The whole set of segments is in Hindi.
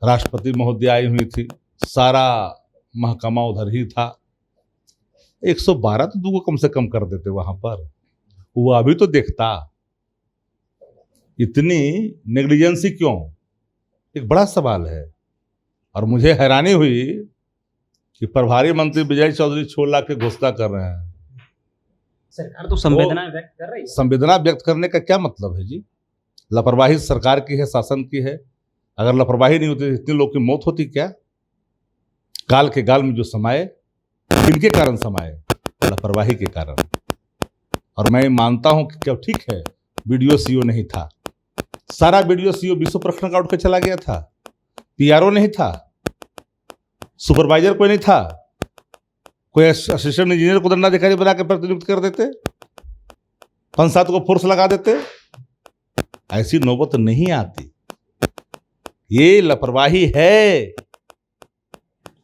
राष्ट्रपति महोदया आई हुई थी, सारा महकमा उधर ही था। 112 तो दूगो कम से कम कर देते वहां पर, वो अभी तो देखता। इतनी नेग्लिजेंसी क्यों, एक बड़ा सवाल है। और मुझे हैरानी हुई कि प्रभारी मंत्री विजय चौधरी 6 लाख की घोषणा कर रहे हैं। सरकार तो संवेदना व्यक्त कर रही है। संवेदना व्यक्त करने का क्या मतलब है जी? लापरवाही सरकार की है, शासन की है। अगर लापरवाही नहीं होती इतने लोग की मौत होती क्या? काल के गाल में जो समाये, किनके कारण समाये? लापरवाही के कारण। और मैं मानता हूं कि क्या ठीक है वीडियो सीओ नहीं था, सारा वीडियो सीओ विश्व प्रखंड का उठ के चला गया था, पीआरओ नहीं था, सुपरवाइजर कोई नहीं था, कोई असिस्टेंट इंजीनियर को दंडाधिकारी बना के प्रतिनियुक्त कर देते, 5-7 को फोर्स लगा देते, ऐसी नौबत नहीं आती। ये लापरवाही है।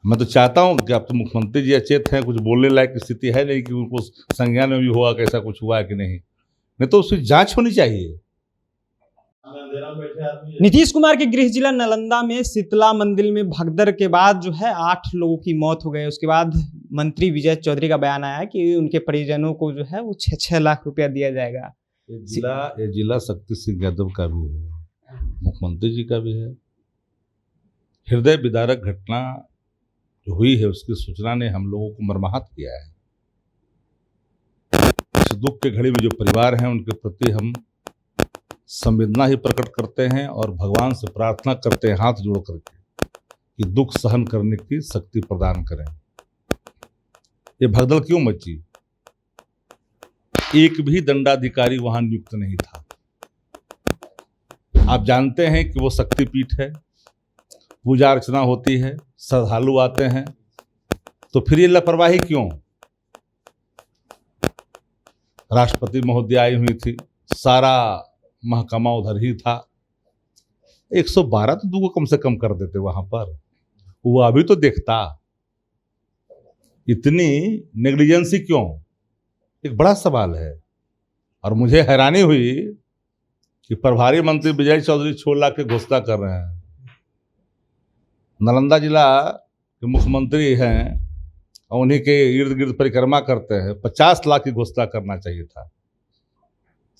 मैं तो चाहता हूं कि अब तो मुख्यमंत्री जी अचेत हैं, कुछ बोलने लायक स्थिति है नहीं कि उनको संज्ञान में भी हुआ कि ऐसा कुछ हुआ है कि नहीं तो उसकी जांच होनी चाहिए। नीतीश कुमार के गृह जिला नालंदा में शीतला मंदिर में भगदड़ के बाद जो है 8 लोगों की मौत हो गई। उसके बाद मंत्री विजय चौधरी का बयान आया कि उनके परिजनों को जो है वो 6-6 लाख रुपया दिया जाएगा। ये जिला शक्ति सिंह यादव का भी है, मुख्यमंत्री जी का भी है। हृदय विदारक घटना जो हुई है उसकी सूचना ने हम लोगों को मर्माहत किया है। इस दुख के घड़ी में जो परिवार हैं उनके प्रति हम संवेदना ही प्रकट करते हैं और भगवान से प्रार्थना करते हैं हाथ जोड़ करके कि दुख सहन करने की शक्ति प्रदान करें। ये भगदड़ क्यों मची? एक भी दंडाधिकारी वहां नियुक्त नहीं था। आप जानते हैं कि वो शक्तिपीठ है, पूजा अर्चना होती है, श्रद्धालु आते हैं, तो फिर ये लापरवाही क्यों? राष्ट्रपति महोदया आई हुई थी, सारा महकमा उधर ही था। 112 तो दूगो कम से कम कर देते वहां पर, वो अभी तो देखता। इतनी नेग्लिजेंसी क्यों, एक बड़ा सवाल है। और मुझे हैरानी हुई कि प्रभारी मंत्री विजय चौधरी 6 लाख की घोषणा कर रहे हैं। नालंदा जिला के मुख्यमंत्री हैं, उन्हीं के इर्द गिर्द परिक्रमा करते हैं, 50 लाख की घोषणा करना चाहिए था।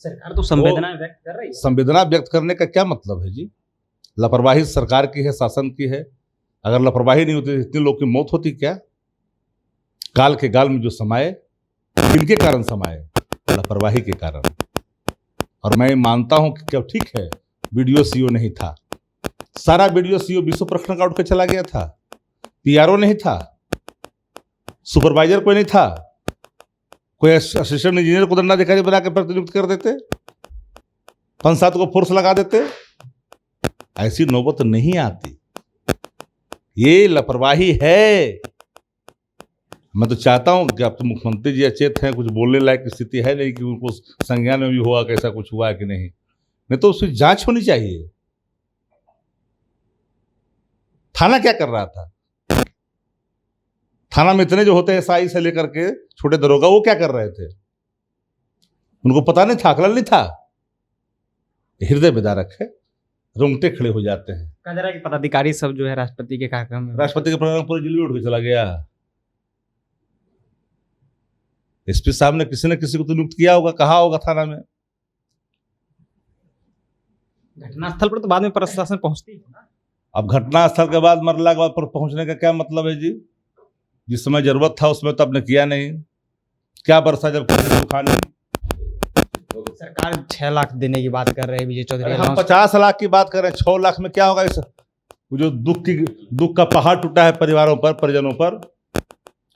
सरकार तो संवेदना व्यक्त कर रही है। संवेदना व्यक्त करने का क्या मतलब है जी? लापरवाही सरकार की है, शासन की है। अगर लापरवाही नहीं होती इतने लोग की मौत होती क्या? काल के गाल में जो समाये, किनके कारण समाये? लापरवाही के कारण। और मैं मानता हूं कि क्या ठीक है वीडियो सीओ नहीं था, सारा वीडियो सीओ विश्व प्रखंड का उठ के चला गया था, पीआरओ नहीं था, सुपरवाइजर कोई नहीं था, कोई असिस्टेंट इंजीनियर को दंडाधिकारी बना के प्रतिनियुक्त कर देते, 5-7 को फोर्स लगा देते, ऐसी नौबत नहीं आती। ये लापरवाही है। मैं तो चाहता हूं कि अब तो मुख्यमंत्री जी अचेत हैं, कुछ बोलने लायक स्थिति है नहीं कि उनको संज्ञान में भी हुआ कि ऐसा कुछ हुआ है कि नहीं तो उसकी जांच होनी चाहिए। थाना क्या कर रहा था? थाना में इतने जो होते हैं एसआई से लेकर के छोटे दरोगा, वो क्या कर रहे थे? उनको पता नहीं था, आकलन नहीं था। हृदय विदारक है, रोंगटे खड़े हो जाते हैं। कहा जा रहा है कि पदाधिकारी सब जो है राष्ट्रपति के कार्यक्रम में, राष्ट्रपति के प्रोग्राम पूरे दिल्ली उठ के चला गया। एसपी साहब ने किसी न किसी को तो नियुक्त किया होगा, कहा होगा थाना में। घटनास्थल पर तो बाद में प्रशासन पहुंचती है ना। अब घटनास्थल के बाद मरला के बाद पर पहुंचने का क्या मतलब है जी? जिस समय जरूरत था उसमें तो आपने किया नहीं। क्या बरसा जब सुखा नहीं? सरकार 6 लाख देने की बात कर रहे हैं विजय चौधरी। हम 50 लाख की बात कर रहे हैं, 6 लाख में क्या होगा? इस जो दुख का पहाड़ टूटा है परिवारों पर, परिजनों पर,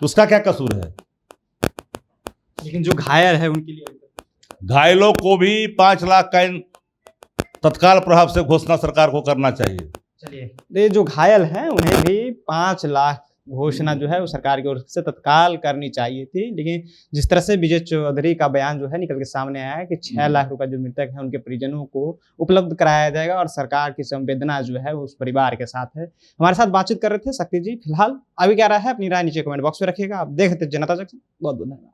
उसका क्या कसूर है? लेकिन जो घायल है उनके लिए, घायलों को भी 5 लाख का तत्काल प्रभाव से घोषणा सरकार को करना चाहिए। चलिए, जो घायल हैं उन्हें भी 5 लाख घोषणा जो है वो सरकार की ओर से तत्काल करनी चाहिए थी। लेकिन जिस तरह से विजय चौधरी का बयान जो है निकल के सामने आया है कि 6 लाख रुपए जो मृतक है उनके परिजनों को उपलब्ध कराया जाएगा और सरकार की संवेदना जो है उस परिवार के साथ है। हमारे साथ बातचीत कर रहे थे शक्ति जी। फिलहाल अभी क्या रहा है अपनी राय नीचे कमेंट बॉक्स में रखिएगा। आप देखते जनता जंक्शन। बहुत बहुत धन्यवाद।